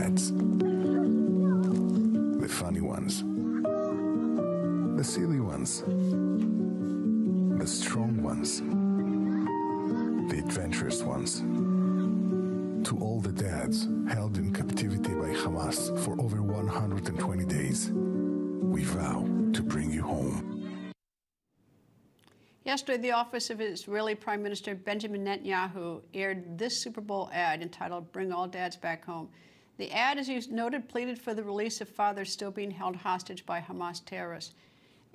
dads. The funny ones. The silly ones. The strong ones. The adventurous ones. To all the dads held in captivity by Hamas for over 120 days, we vow to bring you home. Yesterday, the office of Israeli Prime Minister Benjamin Netanyahu aired this Super Bowl ad entitled "Bring All Dads Back Home." The ad, as you noted, pleaded for the release of fathers still being held hostage by Hamas terrorists.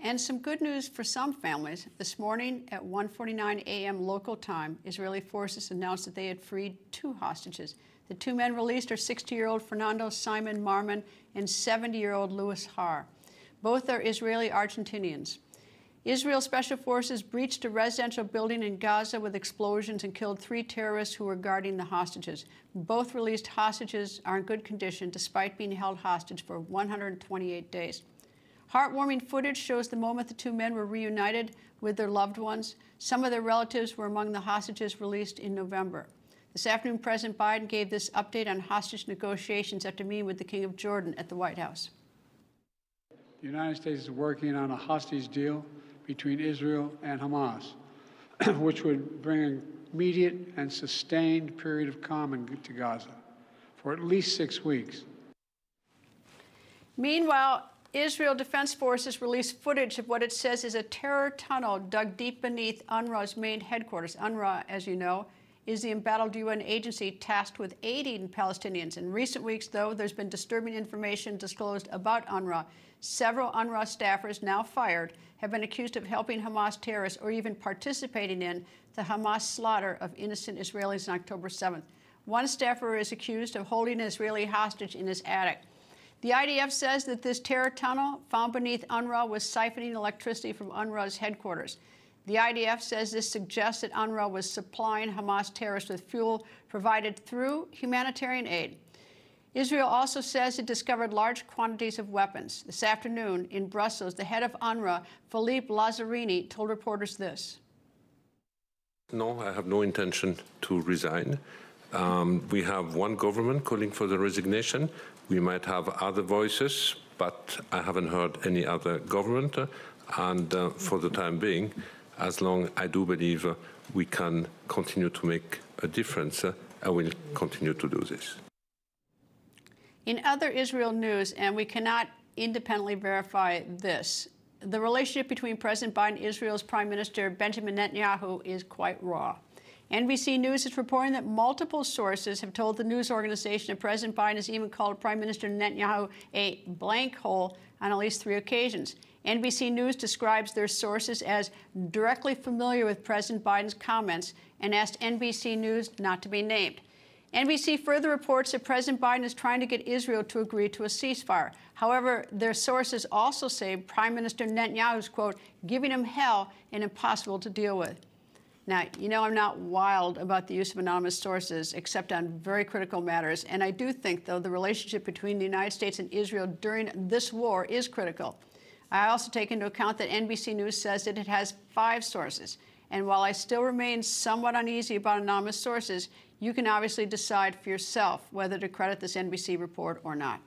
And some good news for some families. This morning at 1:49 a.m. local time, Israeli forces announced that they had freed 2 hostages. The 2 men released are 60-year-old Fernando Simon Marman and 70-year-old Louis Har. Both are Israeli Argentinians. Israel Special Forces breached a residential building in Gaza with explosions and killed 3 terrorists who were guarding the hostages. Both released hostages are in good condition despite being held hostage for 128 days. Heartwarming footage shows the moment the 2 men were reunited with their loved ones. Some of their relatives were among the hostages released in November. This afternoon, President Biden gave this update on hostage negotiations after meeting with the King of Jordan at the White House. The United States is working on a hostage deal between Israel and Hamas, which would bring an immediate and sustained period of calm to Gaza for at least 6 weeks. Meanwhile, Israel Defense Forces released footage of what it says is a terror tunnel dug deep beneath UNRWA's main headquarters. UNRWA, as you know, is the embattled UN agency tasked with aiding Palestinians. In recent weeks, though, there's been disturbing information disclosed about UNRWA. Several UNRWA staffers, now fired, have been accused of helping Hamas terrorists or even participating in the Hamas slaughter of innocent Israelis on October 7th. One staffer is accused of holding an Israeli hostage in his attic. The IDF says that this terror tunnel found beneath UNRWA was siphoning electricity from UNRWA's headquarters. The IDF says this suggests that UNRWA was supplying Hamas terrorists with fuel provided through humanitarian aid. Israel also says it discovered large quantities of weapons. This afternoon in Brussels, the head of UNRWA, Philippe Lazzarini, told reporters this. No, I have no intention to resign. We have one government calling for the resignation. We might have other voices, but I haven't heard any other government. And for the time being, as long as I do believe we can continue to make a difference, I will continue to do this. In other Israel news, and we cannot independently verify this, the relationship between President Biden and Israel's Prime Minister Benjamin Netanyahu is quite raw. NBC News is reporting that multiple sources have told the news organization that President Biden has even called Prime Minister Netanyahu a blank hole on at least 3 occasions. NBC News describes their sources as directly familiar with President Biden's comments and asked NBC News not to be named. NBC further reports that President Biden is trying to get Israel to agree to a ceasefire. However, their sources also say Prime Minister Netanyahu is, quote, giving him hell and impossible to deal with. Now, you know I'm not wild about the use of anonymous sources, except on very critical matters. And I do think, though, the relationship between the United States and Israel during this war is critical. I also take into account that NBC News says that it has 5 sources. And while I still remain somewhat uneasy about anonymous sources, you can obviously decide for yourself whether to credit this NBC report or not.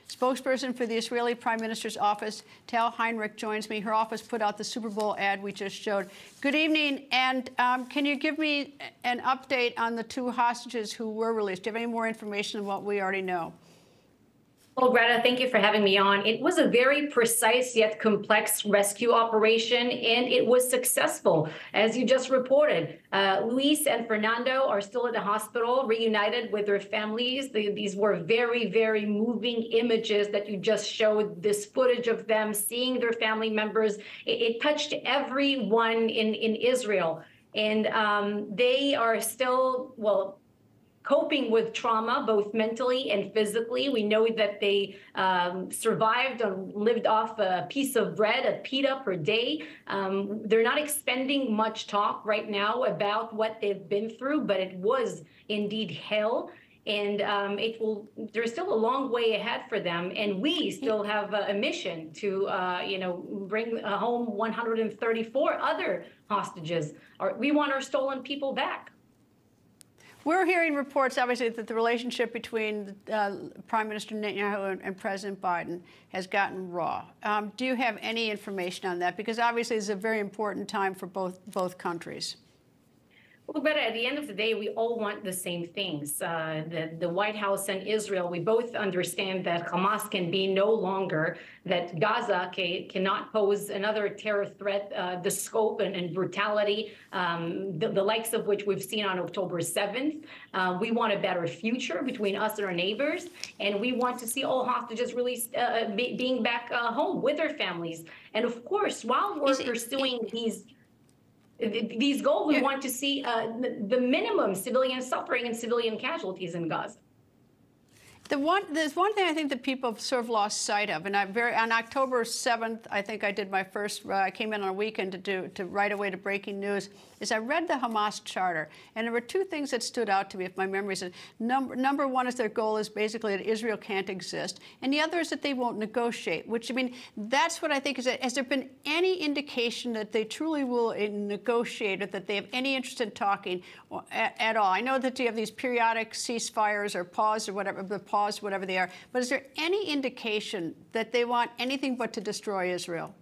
Spokesperson for the Israeli Prime Minister's office, Tal Heinrich, joins me. Her office put out the Super Bowl ad we just showed. Good evening, and can you give me an update on the 2 hostages who were released? Do you have any more information than what we already know? Well, Greta, thank you for having me on. It was a very precise yet complex rescue operation, and it was successful, as you just reported. Luis and Fernando are still at the hospital, reunited with their families. These were very, very moving images that you just showed, this footage of them seeing their family members. It touched everyone in Israel. And they are still, well, coping with trauma, both mentally and physically. We know that they survived and lived off a piece of bread, a pita per day. They're not expending much talk right now about what they've been through, but it was indeed hell. And there's still a long way ahead for them. And we still have a mission to, bring home 134 other hostages. We want our stolen people back. We're hearing reports, obviously, that the relationship between Prime Minister Netanyahu and President Biden has gotten raw. Do you have any information on that? Because obviously, it's a very important time for both countries. Well, Greta, at the end of the day, we all want the same things. The White House and Israel, we both understand that Hamas can be no longer, that Gaza cannot pose another terror threat, the scope and brutality, the likes of which we've seen on October 7th. We want a better future between us and our neighbors, and we want to see all hostages released, being back home with their families. And of course, while we're pursuing these goals, we want to see the minimum civilian suffering and civilian casualties in Gaza. There's one thing I think that people have sort of lost sight of, and on October 7th, I think I did my first. I came in on a weekend to right away to breaking news. Is I read the Hamas charter, and there were two things that stood out to me, if my memory is. Number one is their goal is basically that Israel can't exist, and the other is that they won't negotiate. Which, I mean, that's what I think is. Has there been any indication that they truly will negotiate, or that they have any interest in talking at all? I know that you have these periodic ceasefires or pause or whatever they are, but is there any indication that they want anything but to destroy Israel?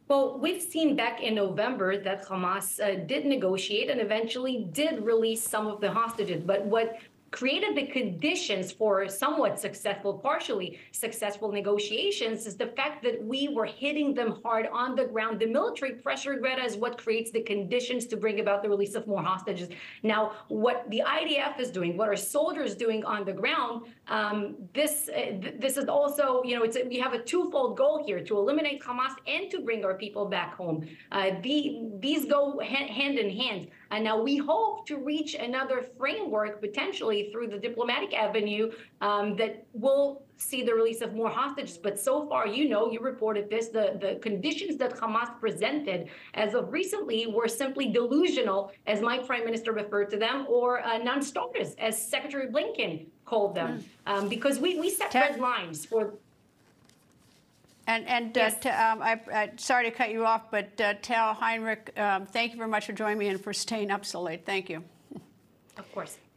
Well, we've seen back in November that Hamas did negotiate and eventually did release some of the hostages. But what created the conditions for somewhat successful, partially successful negotiations is the fact that we were hitting them hard on the ground. The military pressure, Greta, is what creates the conditions to bring about the release of more hostages. Now, what the IDF is doing, what our soldiers are doing on the ground, this is also, we have a twofold goal here: to eliminate Hamas and to bring our people back home. These go hand in hand. And now we hope to reach another framework, potentially through the diplomatic avenue, that will see the release of more hostages. But so far, you reported this, the conditions that Hamas presented as of recently were simply delusional, as my prime minister referred to them, or non-starters, as Secretary Blinken called them, because we set red lines for... Yes. I'm sorry to cut you off, but Tal Heinrich, thank you very much for joining me and for staying up so late. Thank you. Of course.